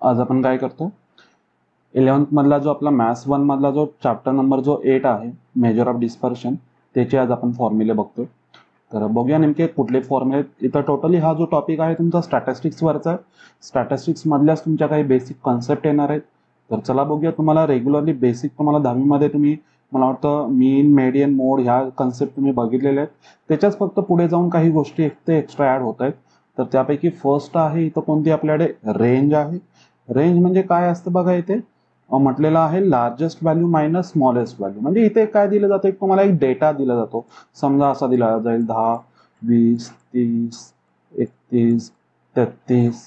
आज आपण काय करतो, 11th मधला जो आपला मॅथ्स 1 मधला जो चॅप्टर नंबर जो 8 आहे, मेजर ऑफ डिस्पर्शन, त्याचे आज आपण फॉर्म्युले बघतोय. तर बघूया नेमके कुठले फॉर्म्युले. इथं टोटली हा जो टॉपिक आहे तुमचा स्टॅटिस्टिक्सवरचा आहे. स्टॅटिस्टिक्स मधल्याच तुमच्या काही बेसिक कॉन्सेप्ट येणार आहेत. तर चला बघूया. तुम्हाला रेग्युलरली बेसिक तुम्हाला 10वीमध्ये तुम्ही मला वाटतं मीन, मेडियन, मोड ह्या कन्सेप्ट तुम्ही बघितलेले आहेत. त्याच्याच फक्त पुढे जाऊन काही गोष्टी ते एक्स्ट्रा ॲड होत आहेत. तर त्यापैकी फर्स्ट आहे इथं कोणती आपल्याकडे रेंज आहे. रेंज म्हणजे काय असतं बघा, इथे म्हटलेलं आहे largest value minus smallest value. म्हणजे इथे काय दिलं जातं, एक तुम्हाला एक डेटा दिला जातो. समजा असा दिला जाईल 10, 20, 30, 31, 33,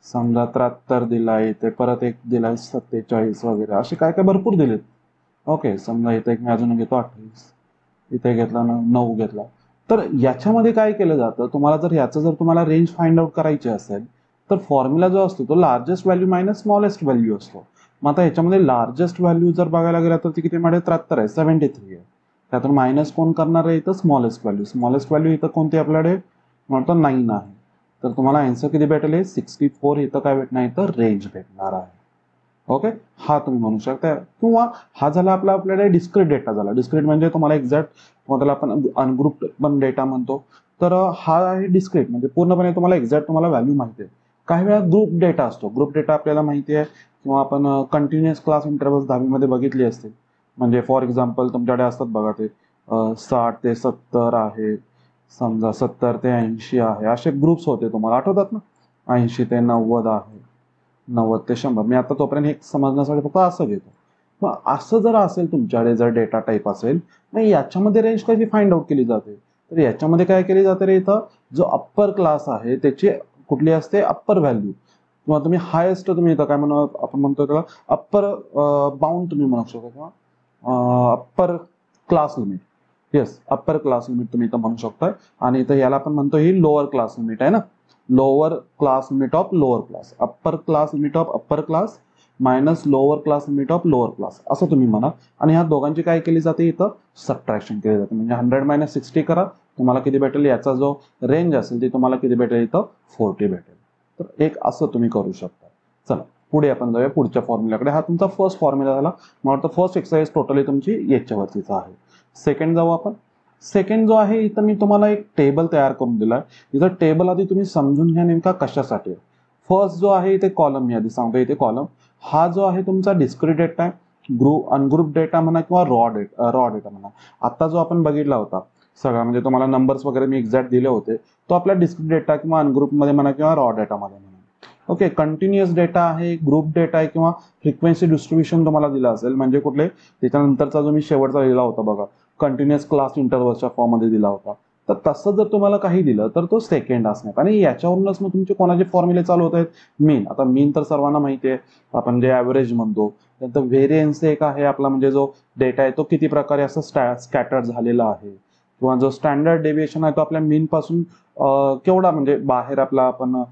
समजा 73 दिलाय, इथे परत एक दिलाय 47 वगैरे, असे काय काय भरपूर दिलेत. ओके, समजा इथे एक मी अजून घेतो 28, इथे घेतला 9 घेतला. तर याच्यामध्ये काय केलं जातं, तुम्हाला जर याचं जर तुम्हाला रेंज फाइंड आउट करायची असेल तर फॉर्म्युला जो असतो तो largest value minus smallest value असतो. मग आता याच्यामध्ये लार्जेस्ट व्हॅल्यू जर बघायला गेला तर ती किती मिळेल, 73 आहे, 73 आहे. त्यातून मायनस कोण करणार आहे इथं, स्मॉलेस्ट व्हॅल्यू. स्मॉलेस्ट व्हॅल्यू इथं कोणती आपल्याकडे म्हणतो 9 आहे. तर तुम्हाला आन्सर किती भेटेल, 64. इथं काय भेटणार, इथं रेंज भेटणार आहे. ओके, हा तुम्ही म्हणू शकता. किंवा हा झाला आपल्याकडे डिस्क्रीट डेटा झाला. डिस्क्रीट म्हणजे तुम्हाला एक्झॅक्ट, त्याला आपण अनग्रुप्ड पण डेटा म्हणतो. तर हा आहे डिस्क्रीट, म्हणजे पूर्णपणे तुम्हाला एक्झॅक्ट तुम्हाला व्हॅल्यू माहिती आहे. काही वेळा ग्रुप डेटा असतो. ग्रुप डेटा आपल्याला माहिती आहे, किंवा आपण कंटिन्युअस क्लास इंटरव्हल्स 10वीमध्ये बघितली असते. म्हणजे फॉर एक्झाम्पल तुमच्याकडे असतात बघा ते 60 ते 70 आहे, समजा 70 ते 80 आहे, असे ग्रुप्स होते, तुम्हाला आठवतात ना. 80 ते 90 आहे, 90 ते 100. मी आता तोपर्यंत हे समजण्यासाठी फक्त असं घेतो. मग असं जर असेल तुमच्याकडे जर डेटा टाईप असेल, मग याच्यामध्ये रेंज कशी फाइंड आउट केली जाते. तर याच्यामध्ये काय केली जाते रे, इथं जो अप्पर क्लास आहे त्याची कुठली असते, अप्पर व्हॅल्यू, किंवा तुम्ही हायेस्ट तुम्ही इथं काय म्हणू, आपण म्हणतो त्याला अप्पर बाउंड तुम्ही म्हणू शकता, किंवा upper class limit. Yes, upper class limit तुम्ही इथं म्हणू शकता. आणि इथं याला आपण म्हणतो ही लोअर क्लास लिमिट आहे ना. Lower class limit of lower class, upper class limit of upper class minus lower class limit of lower class, असं तुम्ही म्हणा. आणि ह्या दोघांची काय केली जाते, इथं सबट्रॅक्शन केली जाते. म्हणजे 100 मायनस 60 करा, तुम्हाला किती भेटेल, याचा जो रेंज असेल ते तुम्हाला किती भेटेल, इथं 40 भेटेल. तर एक असं तुम्ही करू शकता. चला पुढे आपण जाऊया पुढच्या फॉर्म्युल्याकडे. हा तुमचा फर्स्ट फॉर्म्युला झाला. मला वाटतं फर्स्ट एक्सरसाइज टोटली तुमची याच्यावरतीच आहे. सेकंड जाऊ आपण. सेकंड जो आहे, इथं मी तुम्हाला एक टेबल तयार करून दिलाय. इथं टेबल आधी तुम्ही समजून घ्या नेमका कशासाठी. फर्स्ट जो आहे इथे कॉलम, मी आधी सांगतो इथे कॉलम. हा जो आहे तुमचा डिस्क्रीट डेटा आहे, अनग्रुप डेटा म्हणा किंवा रॉ डेटा म्हणा. आता जो आपण बघितला होता सगळा, म्हणजे तुम्हाला नंबर्स वगैरे मी एक्झॅक्ट दिले होते, तो आपला डिस्क्रीट डेटा किंवा अनग्रुप मध्ये म्हणा किंवा रॉ डेटा मध्ये म्हणा. ओके, कंटिन्युअस डेटा आहे, ग्रुप डेटा आहे, किंवा फ्रिक्वेन्सी डिस्ट्रीब्युशन तुम्हाला दिलं असेल, म्हणजे कुठले, त्याच्यानंतरचा जो मी शेवटचा लिहिला होता बघा, कंटिन्युअस क्लास इंटरव्हल्सच्या फॉर्म मध्ये दिला होता. तर तसं जर तुम्हाला काही दिलं तर तो सेकंड असणार. आणि याच्यावरूनच मग तुमचे कोणाचे फॉर्म्युले चालू होत आहेत, मीन. आता मीन तर सर्वांना माहिती आहे, आपण जे ॲव्हरेज म्हणतो. नंतर व्हेरियन्स एक आहे आपला, म्हणजे जो डेटा आहे तो किती प्रकारे असं स्कॅटर्ड झालेला आहे, किंवा जो स्टँडर्ड डेव्हिएशन आहे तो आपल्या मीन पासून केवढा, म्हणजे बाहेर आपला आपण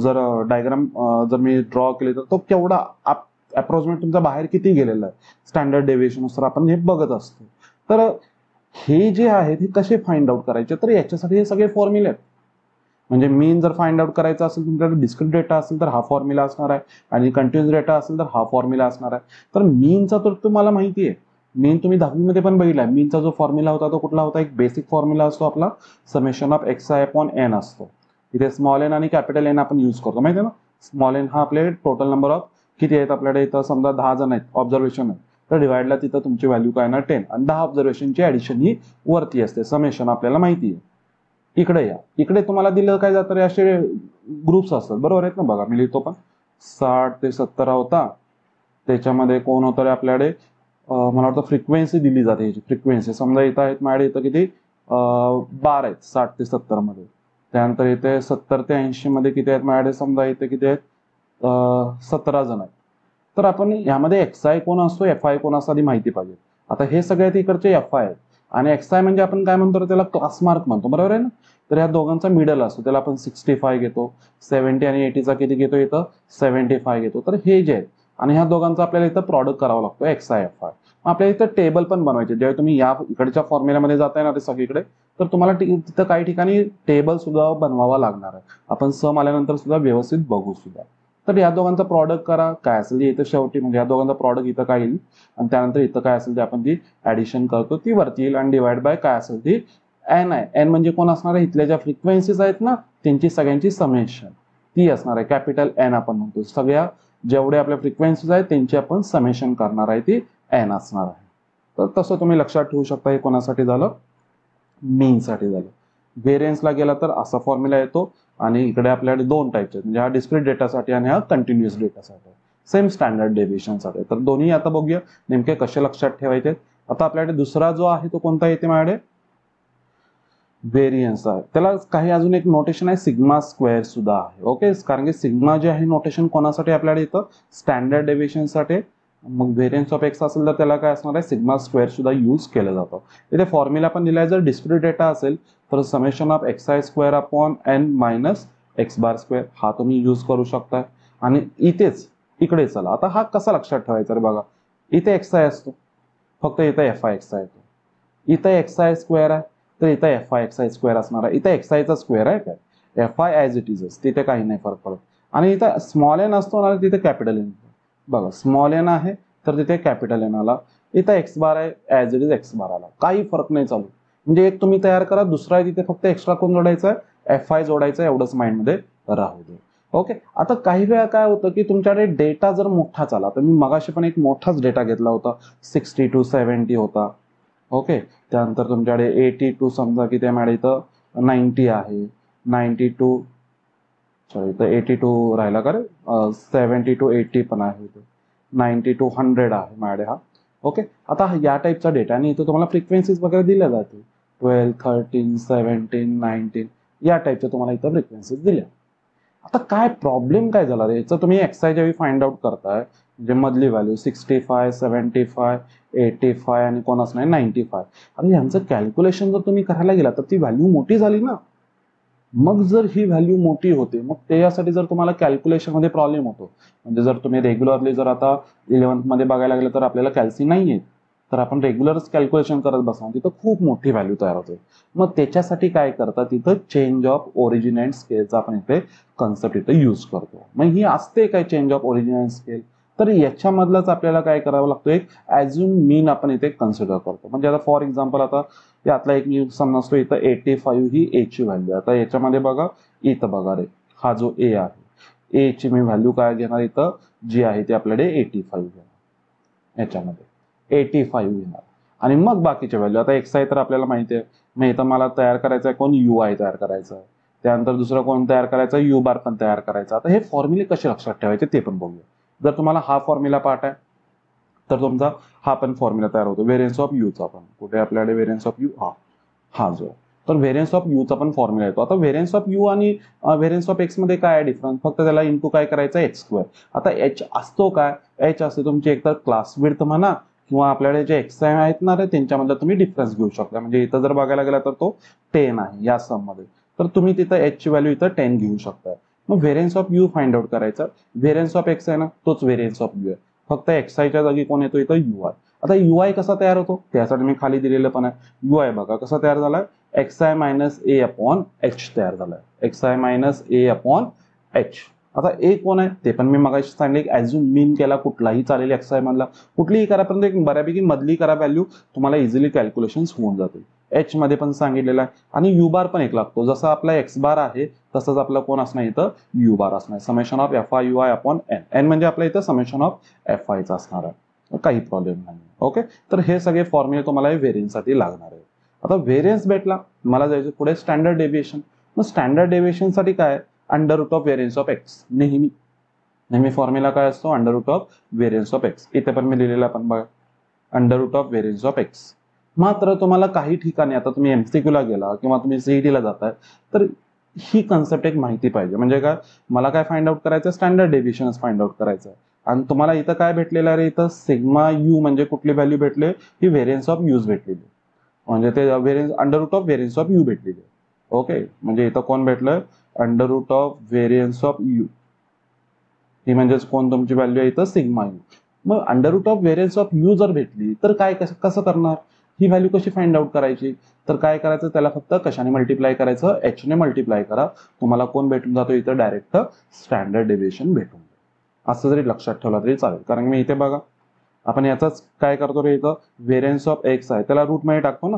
जर डायग्राम जर मी ड्रॉ केली तर तो केवढा अप्रॉक्सिमेट तुमचा बाहेर किती गेलेला आहे स्टँडर्ड डेव्हिएशन नुसार आपण हे बघत असतो. तर हे जे आहेत हे कसे फाइंड आउट करायचे, तर याच्यासाठी हे सगळे फॉर्म्युले आहेत. म्हणजे मीन जर फाइंड आउट करायचा असेल, तुमच्याकडे डिस्क्रीट डेटा असेल तर हा फॉर्म्युला असणार आहे, आणि कंटिन्युअस डेटा असेल तर हा फॉर्म्युला असणार आहे. तर मीनचा तर तुम्हाला माहिती आहे, मीन तुम्ही 10वीमध्ये पण बघितला. मीनचा जो फॉर्म्युला होता तो कुठला होता, एक बेसिक फॉर्म्युला असतो आपला, summation of xi upon n असतो. इथे स्मॉल एन आणि कॅपिटल एन आपण यूज करतो, माहिती आहे ना. स्मॉल एन हा आपले टोटल नंबर ऑफ किती आहेत आपल्याकडे, इथं समजा 10 जण आहेत, ऑब्झर्वेशन आहे, तर डिवाइडला तिथं तुमची व्हॅल्यू काय ना 10, आणि 10 ऑब्झर्वेशनची ऍडिशन ही वरती असते, समेशन आपल्याला माहिती आहे. इकडे या, इकडे तुम्हाला दिलं काय जातं रे, असे ग्रुप्स असतात, बरोबर आहेत ना. बघा मी लिहितो पण, 60 ते 70 होता, त्याच्यामध्ये कोण होतं रे आपल्याकडे, मला वाटतं फ्रिक्वेन्सी दिली जाते. याची फ्रिक्वेन्सी समजा इथं आहेत माझ्याकडे, इथं किती 12 आहेत 60 ते 70 मध्ये. त्यानंतर इथे 70 ते 80 मध्ये किती आहेत माझ्याकडे, समजा इथे किती आहेत 17 जण आहेत. तर आपण यामध्ये XI कोण असतो, FI कोण असतो आधी माहिती पाहिजे. आता हे सगळ्यात इकडचे FI आहेत, आणि XI म्हणजे आपण काय म्हणतो, त्याला क्लास मार्क म्हणतो, बरोबर आहे ना. तर या दोघांचा मिडल असतो, त्याला आपण 65 घेतो. 70 आणि 80चा किती घेतो, इथं 75 घेतो. तर हे जे आहेत, आणि ह्या दोघांचा आपल्याला इथं प्रॉडक्ट करावा लागतो, XI FI. आपल्याला इथं टेबल पण बनवायचे. जेव्हा तुम्ही या इकडच्या फॉर्म्युल्यामध्ये जाताय ना ते सगळीकडे, तर तुम्हाला तिथं काही ठिकाणी टेबल सुद्धा बनवावा लागणार आहे. आपण सम आल्यानंतर सुद्धा व्यवस्थित बघू सुद्धा. तर या दोघांचा प्रॉडक्ट करा, काय असेल ते इथं शेवटी म्हणजे या दोघांचा प्रॉडक्ट इथं काय येईल आणि त्यानंतर इथं काय असेल ते आपण ती ऍडिशन करतो ती वरती येईल आणि डिवाइड बाय काय असेल ती एन आहे. एन म्हणजे कोण असणार आहे, इथल्या ज्या फ्रिक्वेन्सीज आहेत ना त्यांची सगळ्यांची समेशन ती असणार आहे. कॅपिटल एन आपण म्हणतो, सगळ्या जेवढे आपल्या फ्रिक्वेन्सीज आहेत त्यांची आपण समेशन करणार आहे, ती एन असणार आहे. तर तसं तुम्ही लक्षात ठेवू शकता. हे कोणासाठी झालं, मीन साठी झालं. व्हेरियन्सला गेला तर असा फॉर्म्युला येतो आणि इकडे आपल्याकडे दोन टाईपचे म्हणजे हा डिस्क्रीट डेटासाठी आणि हा कंटिन्युअस डेटासाठी, सेम स्टँडर्ड डेव्हिएशनसाठी. तर दोन्ही आता बघूया नेमके कसे लक्षात ठेवायचे. आता आपल्याकडे दुसरा जो आहे तो कोणता येते माझ्याकडे, व्हेरियन्स आहे. त्याला काही अजून एक नोटेशन आहे सिग्मा स्क्वेअर सुद्धा आहे. ओके, कारण की सिग्मा जे आहे नोटेशन कोणासाठी आपल्याकडे इथं स्टँडर्ड डेव्हिएशनसाठी. मग व्हेरियन्स ऑफ एक्स असेल तर त्याला काय असणार आहे, सिग्मा स्क्वेअर सुद्धा यूज केलं जातं. इथे फॉर्म्युला पण दिलाय, जर डिस्क्रीट डेटा असेल तर summation of X I square upon N minus X bar square हा तुम्ही यूज करू शकता. आणि इथेच इकडे चला, आता हा कसा लक्षात ठेवायचा रे बघा, इथे एक्स आय असतो फक्त इथं एफ आय एक्स आय येतो, इथं एक्स आय स्क्वेअर आहे तर इथं F I x I square असणार आहे. इथं एक्स आयचा स्क्वेअर आहे काय, F I as it is, तिथे काही नाही फरक पडत. आणि इथं स्मॉल एन असतो ना तिथे कॅपिटल एन, बघा स्मॉल एन आहे तर तिथे कॅपिटल एन आला. इथं एक्स बार आहे ॲज इट इज एक्स बार आला, काही फरक नाही चालू. म्हणजे एक तुम्ही तयार करा, दुसरा आहे तिथे फक्त एक्स्ट्रा कोण जोडायचा आहे, एफ आय जोडायचा, एवढंच माइंडमध्ये राहू दे. ओके, आता काही वेळा काय होतं की तुमच्याकडे डेटा जर मोठाच आला, तर मी मगाशी पण एक मोठाच डेटा घेतला होता, 60 to 70 होता. ओके, त्यानंतर तुमच्याकडे 82 समजा की त्यामुळे इथं 90 आहे, 92 सॉरी इथं 82 राहिला का रे, 70 to 80 पण आहे, 90 to 100 आहे माझ्याकडे हा. ओके, आता या टाईपचा डेटा आणि इथं तुम्हाला फ्रिक्वेन्सीज वगैरे दिल्या जाते, 12, 13, 17, 19 या टाईपच्या तुम्हाला इथं फ्रिक्वेन्सीज दिल्या. आता काय प्रॉब्लेम काय झाला रे, याचं तुम्ही एक्सआय जेव्हा फाइंड आउट करताय म्हणजे मधली व्हॅल्यू 65, 75, 85 आणि कोणाच नाही 95, आणि यांचं कॅल्क्युलेशन जर तुम्ही करायला गेला तर ती व्हॅल्यू मोठी झाली ना. मग जर ही व्हॅल्यू मोठी होते मग त्यासाठी जर तुम्हाला कॅल्क्युलेशन मध्ये प्रॉब्लेम होतो. म्हणजे जर तुम्ही रेग्युलरली जर आता 11th मध्ये बघायला गेलं तर आपल्याला कॅल्सी नाहीये, तर आपण रेग्युलरच कॅल्क्युलेशन करत बसणार, तिथं खूप मोठी व्हॅल्यू तयार होते. मग त्याच्यासाठी काय करतात, तिथं चेंज ऑफ ओरिजिन अँड स्केलचा आपण इथे कन्सेप्ट इथे यूज करतो. मग ही असते काय change of origin and scale, तर याच्यामधलंच आपल्याला काय करावं लागतं, एक ॲज्युम मीन आपण इथे कन्सिडर करतो. म्हणजे आता फॉर एक्झाम्पल आता यातला एक मी समजतो इथं 85 ही ए ची व्हॅल्यू. आता याच्यामध्ये बघा इथं बघा रे, हा जो ए आहे ए ची मी व्हॅल्यू काय घेणार, इथं जी आहे ती आपल्याकडे 85 घेणार, याच्यामध्ये 85 घेणार. आणि मग बाकीच्या व्हॅल्यू आता एक्स आहे तर आपल्याला माहिती आहे, मग इथं मला तयार करायचं आहे कोण, यू आय तयार करायचं आहे. त्यानंतर दुसरं कोण तयार करायचं, यू बार पण तयार करायचा. आता हे फॉर्म्युले कसे लक्षात ठेवायचे ते पण बघूया. जर तुम्हाला हा फॉर्म्युला पाठ आहे तर तुमचा हा पण फॉर्म्युला तयार होतो व्हेरियन्स ऑफ यूचा पण. कुठे आपल्याकडे व्हेरियन्स ऑफ यू, हा जो आहे, तर व्हेरियन्स ऑफ यूचा पण फॉर्म्युला येतो. आता व्हेरियन्स ऑफ यू आणि व्हेरियन्स ऑफ एक्स मध्ये काय आहे डिफरन्स, फक्त त्याला इंटू काय करायचं एक्स स्क्वेअर. आता एच असतो काय, एच असते तुमची एकतर क्लास विड्थ म्हणा किंवा आपल्याकडे जे एक्स आहेत ना रे त्यांच्यामधला तुम्ही डिफरन्स घेऊ शकता. म्हणजे इथं जर बघायला गेला तर तो 10 आहे या सम मध्ये, तर तुम्ही तिथं एच ची व्हॅल्यू इथं 10 घेऊ शकता. मग variance of you find out करायचा, व्हेरियन्स ऑफ एक्स आहे ना तोच व्हेरियन्स ऑफ यू आहे, फक्त एक्स आयच्या जागी कोण येतो इथं यू आय. आता यू आय कसा तयार होतो त्यासाठी मी खाली दिलेलं पण आहे. यू आय बघा कसा तयार झालाय, X I minus A upon H तयार झालाय, X I minus A upon H. आता ए कोण आहे ते पण मी मगाशी सांगितले, ॲज्युम मीन केला कुठलाही चालेल एक्स आय मधला, कुठलीही करा पण एक बऱ्यापैकी मधली करा व्हॅल्यू, तुम्हाला इझिली कॅल्क्युलेशन होऊन जातील. एच मध्ये पण सांगितलेलं आहे. आणि यू बार पण एक लागतो, जसं आपला एक्स बार आहे तसंच आपला कोण असणार इथं यू बार असणार, summation of F I U I upon N. N म्हणजे आपल्या इथं समेशन ऑफ एफ आयचा असणार आहे, काही प्रॉब्लेम नाही. ओके, तर हे सगळे फॉर्म्युले तुम्हाला व्हेरियन्स साठी लागणार आहे. आता व्हेरियन्स भेटला, मला जायचं पुढे स्टँडर्ड डेव्हिएशन. मग स्टँडर्ड डेव्हिएशन साठी काय, under root of variance of X. नेहमी फॉर्म्युला काय असतो, under root of variance of X. इथे पण मी लिहिलेला पण बघा, under root of variance of X. मात्र तुम्हाला काही ठिकाणी आता तुम्ही एमसीक्यू ला गेला किंवा तुम्ही सीईटी ला जाताय तर ही कन्सेप्ट एक माहिती पाहिजे. म्हणजे काय, मला काय फाइंड आउट करायचं, स्टँडर्ड डेव्हिएशनच फाइंड आउट करायचं आहे. आणि तुम्हाला इथं काय भेटलेलं आहे, इथं सिग्मा यू म्हणजे कुठली व्हॅल्यू भेटले, ही व्हेरियन्स ऑफ यूज भेटलेली, म्हणजे ते variance under root of variance of U भेटलेली. ओके, म्हणजे इथं कोण भेटलं, under root of variance of U, ही म्हणजेच कोण तुमची व्हॅल्यू आहे इथं सिग्मा यू. मग under root of variance of U जर भेटली तर काय कसं करणार, ही व्हॅल्यू कशी फाइंड आउट करायची, तर काय करायचं, त्याला फक्त कशाने मल्टिप्लाय करायचं, एच ने मल्टिप्लाय करा, तुम्हाला कोण भेटून जातो इथं डायरेक्ट स्टँडर्ड डेव्हिएशन भेटून. असं जरी लक्षात ठेवला तरी चालेल, कारण मी इथे बघा आपण याचाच काय करतो रे, इथं व्हेरियन्स ऑफ एक्स आहे त्याला रूट मध्ये टाकतो ना,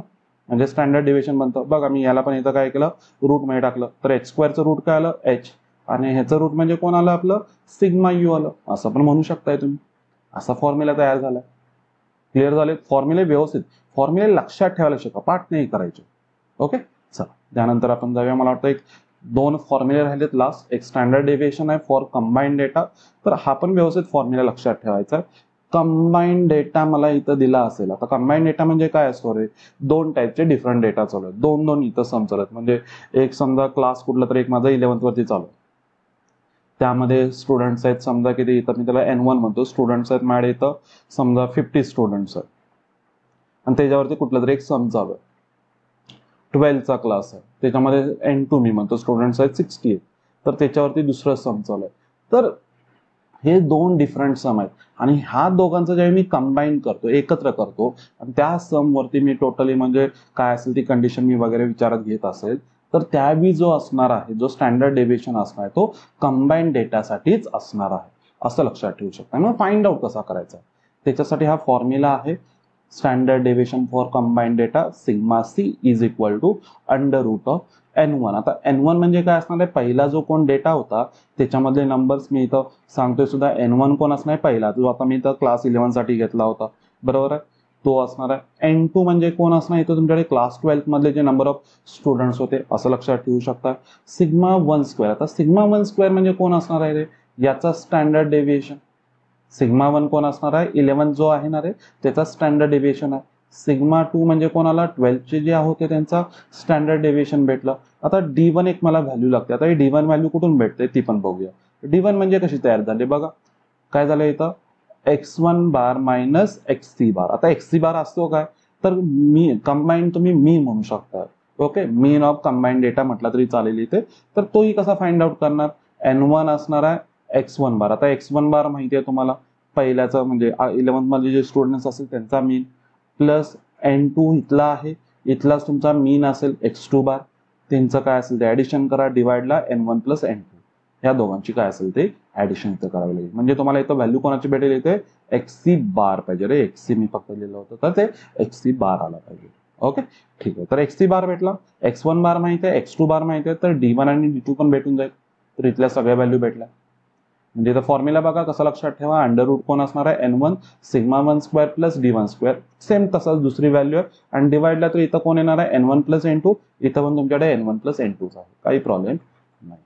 म्हणजे स्टँडर्ड डिव्हिजन बनतं. बघा मी याला पण इथं काय केलं, रूट मध्ये टाकलं, तर एक्स स्क्वेअरचं रूट काय आलं एच, आणि ह्याचं रूट म्हणजे कोण आलं आपलं सिग्मा यू आलं, असं पण म्हणू शकताय तुम्ही. असा फॉर्म्युला तयार झाला. क्लिअर झाले फॉर्म्युले, व्यवस्थित फॉर्म्युले लक्षात ठेवायला शिका, पाठ नाही करायचे. ओके चला त्यानंतर आपण जाऊया, मला वाटतं एक 2 फॉर्म्युले राहिलेत लास्ट. एक स्टँडर्ड डेव्हिएशन आहे फॉर कंबाईंड डेटा, तर हा पण व्यवस्थित फॉर्म्युला लक्षात ठेवायचा आहे. कंबाईंड डेटा मला इथं दिला असेल, आता कंबाईंड डेटा म्हणजे काय असतो रे, 2 टाईपचे डिफरंट डेटा चालू आहेत, 2 इथं सम चालू आहेत. म्हणजे एक समजा क्लास कुठला तर एक माझा 11th वरती चालू आहे, त्यामध्ये स्टुडंट्स आहेत समजा किती, इथं मी त्याला N1 म्हणतो, स्टुडंट्स आहेत माझ्या इथं समजा 50 स्टुडंट्स आहेत, आणि त्याच्यावरती कुठला तरी एक सम चालू आहे. 12th क्लास आहे त्याच्यामध्ये N2 मी म्हणतो, स्टुडंट्स आहेत 60, तर त्याच्यावरती दुसरं सम चालू आहे. तर हे 2 डिफरंट सम आहेत, आणि ह्या दोघांचं जेव्हा मी कंबाईन करतो, एकत्र करतो, आणि त्या सम वरती मी टोटली म्हणजे काय असेल ती कंडिशन मी वगैरे विचारात घेत असेल, तर त्यावेळी जो असणार आहे, जो स्टँडर्ड डेव्हिएशन असणार आहे, तो कंबाईंड डेटासाठीच असणार आहे, असं लक्षात ठेवू शकता. मग फाइंड आउट कसा करायचा, त्याच्यासाठी हा फॉर्म्युला आहे, standard deviation for combined data sigma C is equal to under root of N1. आता N1 म्हणजे काय असणार आहे, पहिला जो कोण डेटा होता त्याच्यामधले नंबर्स मी इथं सांगतोय सुद्धा, N1 कोण असणार आहे पहिला, जो आता मी इथं क्लास 11 साठी घेतला होता, बरोबर आहे, तो असणार आहे. N2 म्हणजे कोण असणार, इथं तुमच्याकडे क्लास 12 मधले जे नंबर ऑफ स्टुडंट्स होते, असं लक्षात ठेवू शकता. सिग्मा 1 स्क्वेअर, आता सिग्मा 1 स्क्वेअर म्हणजे कोण असणार आहे रे, याचा स्टँडर्ड डेव्हिएशन. सिग्मा 1 कोण असणार आहे, 11 जो आहे ना रे त्याचा स्टँडर्ड डेव्हिएशन आहे. सिग्मा 2 म्हणजे कोणाला 12चे जे होते त्यांचा स्टँडर्ड डेव्हिएशन भेटलं. आता D1 एक मला व्हॅल्यू लागते, आता ही D1 व्हॅल्यू कुठून भेटते ती पण बघूया. D1 म्हणजे कशी तयार झाली बघा, काय झालं इथं x1 बार मायनस xc बार. आता xc बार असतो काय, तर मी कंबाईंड तुम्ही मी म्हणू शकता. Okay, mean of combined data म्हटला तरी चालेल इथे. तर तोही कसा फाइंड आउट करणार, N1 असणार आहे x1 बार. आता x1 बार माहिती आहे तुम्हाला, पहिल्याचं म्हणजे 11th मध्ये जे स्टुडंट्स असेल त्यांचा मीन, प्लस N2 इथला आहे, इथलाच तुमचा मीन असेल x2 बार, त्यांचं काय असेल ते ऍडिशन करा, डिवाइडला N1 प्लस N2, या दोघांची काय असेल ते ऍडिशन इथं करावी लागेल. म्हणजे तुम्हाला इथं व्हॅल्यू कोणाची भेटेल, इथे XC बार पाहिजे रे, XC मी फक्त लिहिलं होतं तर ते XC बार आला पाहिजे. ओके ठीक आहे, तर XC बार भेटला, x1 बार माहिती आहे, x2 बार माहिती आहे, तर D1 आणि D2 पण भेटून जाईल. तर इथल्या सगळ्या व्हॅल्यू भेटल्या. म्हणजे इथं फॉर्म्युला बघा कसा लक्षात ठेवा, अंडर रूट कोण असणार आहे N1 sigma 1 square plus D1 square, same तसाच दुसरी व्हॅल्यू आहे, आणि डिवाइडला तर इथं कोण येणार आहे N1 प्लस N2, इथं पण तुमच्याकडे N1 प्लस N2 आहे, काही प्रॉब्लेम नाही.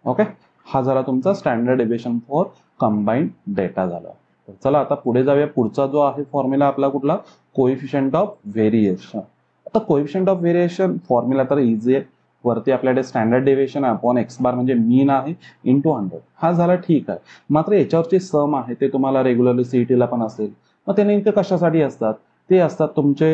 ओके, हा झाला तुमचा standard deviation for combined data झाला. तर चला आता पुढे जाऊया. पुढचा जो आहे फॉर्म्युला आपला कुठला, कोएफिशियंट ऑफ व्हेरिएशन. आता कोएफिशियंट ऑफ व्हेरिएशन फॉर्म्युला तर इझी आहे, वरती आपल्याकडे स्टँडर्ड डेव्हिएशन अपॉन एक्स बार म्हणजे मीन आहे इंटू 100, हा झाला ठीक आहे. मात्र याच्यावरचे सम आहे ते तुम्हाला रेग्युलरली सीईटीला पण असेल, मग ते नेमके कशासाठी असतात, ते असतात तुमचे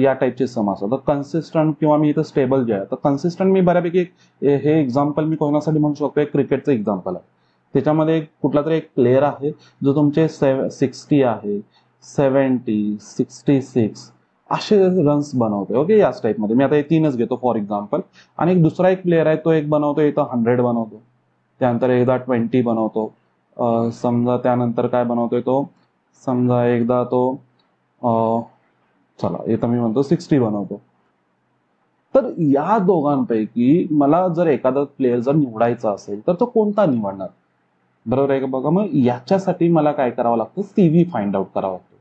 या टाईपचे सम असतात. तर कन्सिस्टंट किंवा मी इथं स्टेबल जे आहे, तर कन्सिस्टंट मी बऱ्यापैकी हे एक्झाम्पल मी कोणासाठी म्हणू शकतो, एक क्रिकेटचं एक्झाम्पल आहे. त्याच्यामध्ये कुठला तरी एक प्लेअर आहे जो तुमचे 60 आहे, 70, 66 असे रन्स बनवतोय. ओके, याच टाईपमध्ये मी आता हे 3च घेतो फॉर एक्झाम्पल. आणि एक दुसरा एक प्लेअर आहे, तो एक बनवतो इथं 100 बनवतो, त्यानंतर एकदा 20 बनवतो, समजा त्यानंतर काय बनवतोय तो, समजा एकदा तो चला इथं मी म्हणतो 60 बनवतो. तर या दोघांपैकी मला जर एखादा प्लेअर जर निवडायचा असेल तर तो कोणता निवडणार, बरोबर आहे का. बघा मग याच्यासाठी मला काय करावं लागतं, सीव्ही फाइंड आउट करावा लागतो.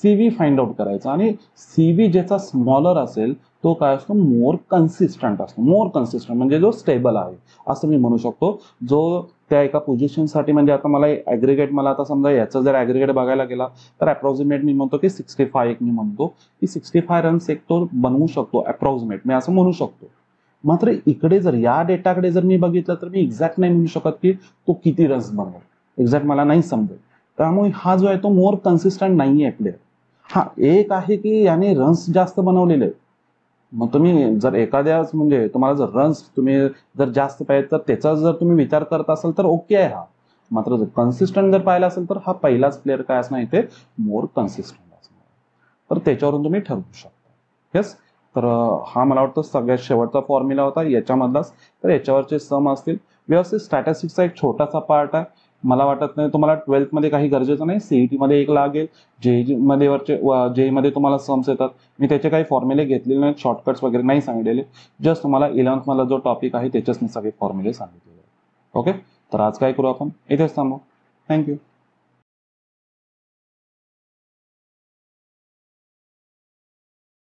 सीव्ही फाइंड आउट करायचा, आणि सीव्ही ज्याचा स्मॉलर असेल तो काय असतो, मोर कन्सिस्टंट असतो. मोर कन्सिस्टंट म्हणजे जो स्टेबल आहे असं मी म्हणू शकतो, जो त्या एका पोझिशनसाठी, म्हणजे आता मला ऍग्रिगेट, मला आता समजा याचा जर ऍग्रिगेट बघायला गेला तर अप्रॉक्सिमेट मी म्हणतो की 65 एक मी म्हणतो की 65 रन्स एक तो बनवू शकतो अप्रॉक्सिमेट, मी असं म्हणू शकतो. मात्र इकडे जर या डेटाकडे जर मी बघितलं तर मी एक्झॅक्ट नाही म्हणू शकत की तो किती रन्स बनवेल, एक्झॅक्ट मला नाही समजेल. त्यामुळे हा जो आहे तो मोर कन्सिस्टंट नाही आहे प्लेअर. हा एक आहे की याने रन्स जास्त बनवलेले आहेत, मग तुम्ही जर एखाद्याच म्हणजे तुम्हाला जर रन्स तुम्ही जर जास्त पाहिजे तर त्याचा जर तुम्ही विचार करत असाल तर ओके आहे हा. मात्र जर कन्सिस्टंट जर पाहिला असेल तर हा पहिलाच प्लेअर काय असणार इथे, मोर कन्सिस्टंट असणार. तर त्याच्यावरून तुम्ही ठरवू शकता. येस, तर हा मला वाटतं सगळ्यात शेवटचा फॉर्म्युला होता याच्यामधलाच. तर याच्यावरचे सम असतील व्यवस्थित. स्टॅटिस्टिक्सचा एक छोटासा पार्ट आहे, मला वाटत नाही तुम्हाला 12th मध्ये काही गरजेचं नाही, सीईटी मध्ये एक लागेल, जेई मध्ये जेई मध्ये तुम्हाला सम्स येतात. मी त्याचे काही फॉर्म्युले घेतलेले नाहीत, शॉर्टकट्स वगैरे नाही सांगितलेले. जस्ट तुम्हाला 11th मधला जो टॉपिक आहे त्याच्याच मी सगळे फॉर्म्युले सांगितलेले. ओके, तर आज काय करू आपण, इथेच थांबू. थँक्यू.